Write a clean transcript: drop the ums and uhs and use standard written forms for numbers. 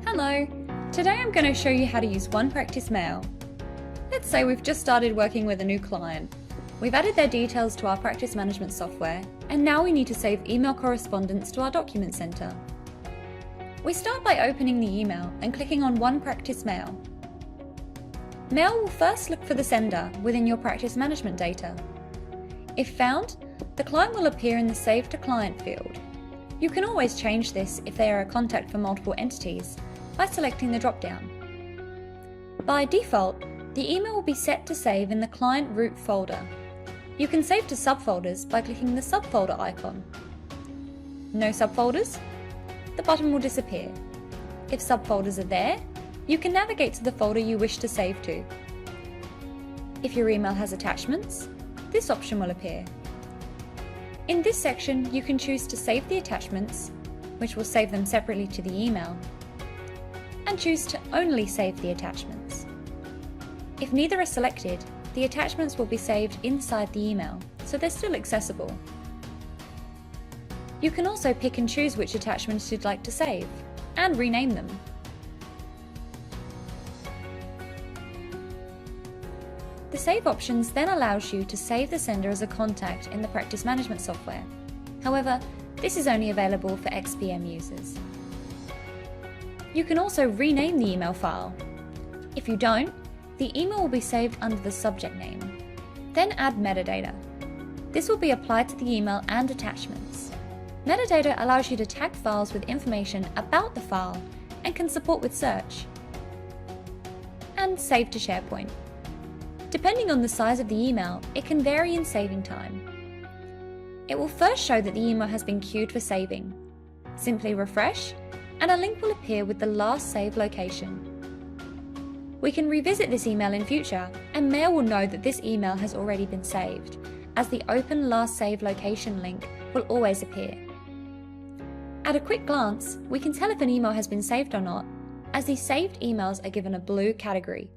Hello! Today I'm going to show you how to use OnePractice Mail. Let's say we've just started working with a new client. We've added their details to our practice management software, and now we need to save email correspondence to our document center. We start by opening the email and clicking on OnePractice Mail. Mail will first look for the sender within your practice management data. If found, the client will appear in the Save to Client field. You can always change this if they are a contact for multiple entities by selecting the drop-down. By default, the email will be set to save in the client root folder. You can save to subfolders by clicking the subfolder icon. No subfolders? The button will disappear. If subfolders are there, you can navigate to the folder you wish to save to. If your email has attachments, this option will appear. In this section, you can choose to save the attachments, which will save them separately to the email, and choose to only save the attachments. If neither are selected, the attachments will be saved inside the email, so they're still accessible. You can also pick and choose which attachments you'd like to save, and rename them. The Save options then allows you to save the sender as a contact in the practice management software. However, this is only available for XPM users. You can also rename the email file. If you don't, the email will be saved under the subject name. Then add metadata. This will be applied to the email and attachments. Metadata allows you to tag files with information about the file and can support with search. And save to SharePoint. Depending on the size of the email, it can vary in saving time. It will first show that the email has been queued for saving. Simply refresh, and a link will appear with the last save location. We can revisit this email in future, and Mail will know that this email has already been saved, as the Open Last Save Location link will always appear. At a quick glance, we can tell if an email has been saved or not, as the saved emails are given a blue category.